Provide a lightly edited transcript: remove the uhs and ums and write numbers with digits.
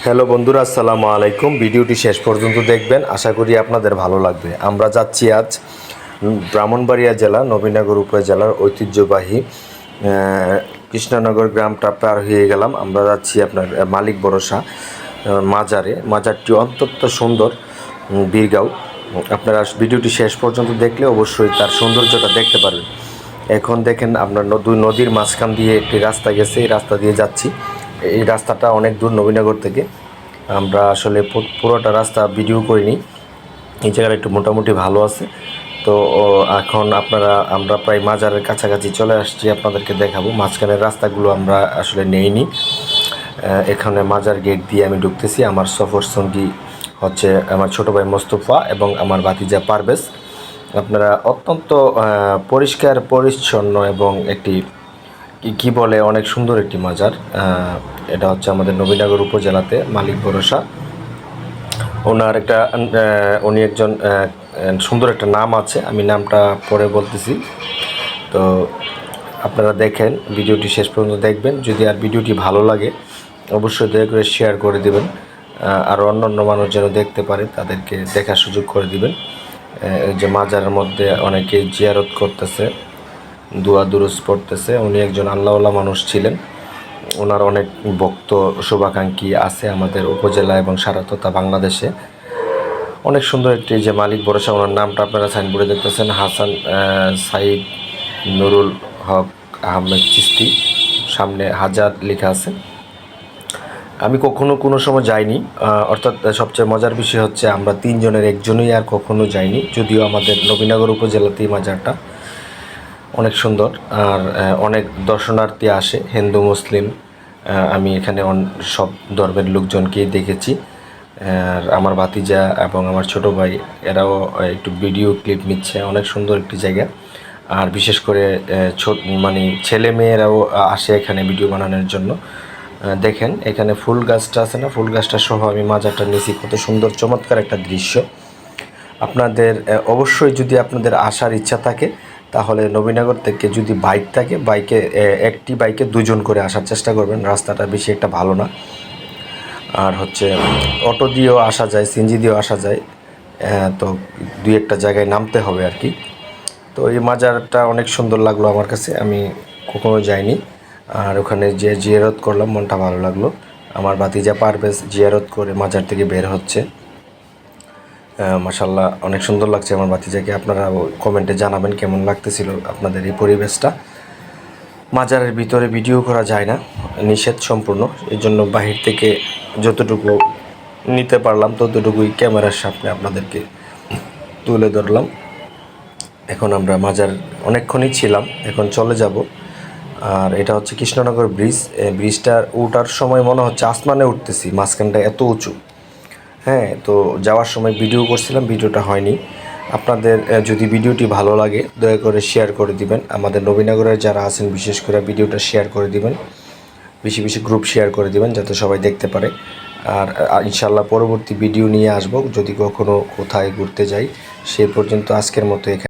Hello বন্ধুরা, আসসালামু আলাইকুম। ভিডিওটি শেষ পর্যন্ত দেখবেন, আশা করি আপনাদের ভালো লাগবে। আমরা যাচ্ছি আজ ব্রাহ্মণবাড়িয়া জেলা নবীনগর উপজেলার ঐতিহ্যবাহী কৃষ্ণনগর গ্রামটা পার হয়ে গেলাম। আমরা যাচ্ছি আপনার মালিক ভরসা মাজারটি অত্যন্ত সুন্দর, বীরগাঁও। আপনারা ভিডিওটি শেষ পর্যন্ত দেখলে অবশ্যই তার সৌন্দর্যটা দেখতে পারবেন। এখন দেখেন আপনার নদীর মাঝখান দিয়ে একটি রাস্তা গেছে, এই রাস্তা দিয়ে যাচ্ছি। এই রাস্তাটা অনেক দূর নবীনগর থেকে। আমরা আসলে পুরোটা রাস্তা ভিডিও করিনি, এই জায়গাটা একটু মোটামুটি ভালো আছে। তো এখন আমরা প্রায় মাজারের কাছাকাছি চলে আসছি, আপনাদেরকে দেখাবো। মাঝখানের রাস্তাগুলো আমরা আসলে নেইনি। এখানে মাজার গেট দিয়ে আমি ঢুকতেছি। আমার সফর সঙ্গী হচ্ছে আমার ছোটো ভাই মোস্তফা এবং আমার ভাতিজা পারভেজ। আপনারা অত্যন্ত পরিষ্কার পরিচ্ছন্ন এবং একটি কি বলে অনেক সুন্দর একটি মাজার। এটা হচ্ছে আমাদের নবীনগর উপজেলাতে মালিক ভরসা। উনি একজন সুন্দর একটা নাম আছে, আমি নামটা পরে বলতেছি। তো আপনারা দেখেন, ভিডিওটি শেষ পর্যন্ত দেখবেন। যদি আর ভিডিওটি ভালো লাগে অবশ্যই দয়া করে শেয়ার করে দিবেন, আর অন্য মানুষ যেন দেখতে পারে, তাদেরকে দেখার সুযোগ করে দিবেন। এই যে মাজারের মধ্যে অনেকে জিয়ারত করতেছে, দোয়া দুরুজ পড়তেছে। উনি একজন আল্লাহওয়ালা মানুষ ছিলেন। ওনার অনেক ভক্ত শুভাকাঙ্ক্ষী আছে আমাদের উপজেলা এবং সারা তথা বাংলাদেশে। অনেক সুন্দর একটি যে মালিক ভরসা, ওনার নামটা আপনারা সাইনবোর্ডে দেখতেছেন, হাসান সাইদ নুরুল হক আহমেদ চিস্তি, সামনে হাজার লেখা আছে। আমি কখনো কোনো সময় যাইনি, অর্থাৎ সবচেয়ে মজার বিষয় হচ্ছে আমরা তিনজনের একজনই আর কখনো যাইনি, যদিও আমাদের নবীনগর উপজেলাতেই মাজারটা অনেক সুন্দর। আর অনেক দর্শনার্থী আসে, হিন্দু মুসলিম। আমি এখানে সব ধর্মের লোকজনকেই দেখেছি। আর আমার ভাতিজা এবং আমার ছোটো ভাই এরাও একটু ভিডিও ক্লিপ নিচ্ছে। অনেক সুন্দর একটি জায়গা। আর বিশেষ করে মানে ছেলে মেয়েরাও আসে এখানে ভিডিও বানানোর জন্য। দেখেন এখানে ফুল গাছটা আছে না, ফুল গাছটা সহ আমি মাজারটা নিয়েছি। কত সুন্দর চমৎকার একটা দৃশ্য। আপনাদের অবশ্যই যদি আপনাদের আসার ইচ্ছা থাকে, তাহলে নবীনগর থেকে যদি বাইক থাকে, একটি বাইকে দুজন করে আসার চেষ্টা করবেন। রাস্তাটা বেশি একটা ভালো না। আর হচ্ছে অটো দিয়েও আসা যায়, সিএনজি দিয়েও আসা যায়। তো দুই একটা জায়গায় নামতে হবে আর কি। তো এই মাজারটা অনেক সুন্দর লাগলো আমার কাছে, আমি কখনো যাইনি। আর ওখানে যে জিয়ারত করলাম, মনটা ভালো লাগলো। আমার ভাতিজা পারভেজ জিয়ারত করে মাজার থেকে বের হচ্ছে। মাশাল্লাহ, অনেক সুন্দর লাগছে আমার ভাতিজাকে। আপনারা কমেন্টে জানাবেন কেমন লাগতেছিল আপনাদের এই পরিবেশটা। মাজারের ভিতরে ভিডিও করা যায় না, নিষেধ সম্পূর্ণ। এই জন্য বাহির থেকে যতটুকু নিতে পারলাম ততটুকুই ক্যামেরার সামনে আপনাদেরকে তুলে ধরলাম। এখন আমরা মাজার অনেকক্ষণই ছিলাম, এখন চলে যাব। আর এটা হচ্ছে কৃষ্ণনগর ব্রিজ। ব্রিজটার ওঠার সময় মনে হচ্ছে আসমানে উঠতেছি, মাঝখানটা এত উঁচু। হ্যাঁ, তো যাওয়ার সময় ভিডিও করছিলাম, ভিডিওটা হয়নি। আপনাদের যদি ভিডিওটি ভালো লাগে দয়া করে শেয়ার করে দিবেন। আমাদের নবীনগরের যারা আছেন বিশেষ করে ভিডিওটা শেয়ার করে দিবেন, বেশি বেশি গ্রুপ শেয়ার করে দিবেন যাতে সবাই দেখতে পারে। আর ইনশাল্লাহ পরবর্তী ভিডিও নিয়ে আসব যদি কখনো কোথায় ঘুরতে যাই। সেই পর্যন্ত আজকের মতো এখানে।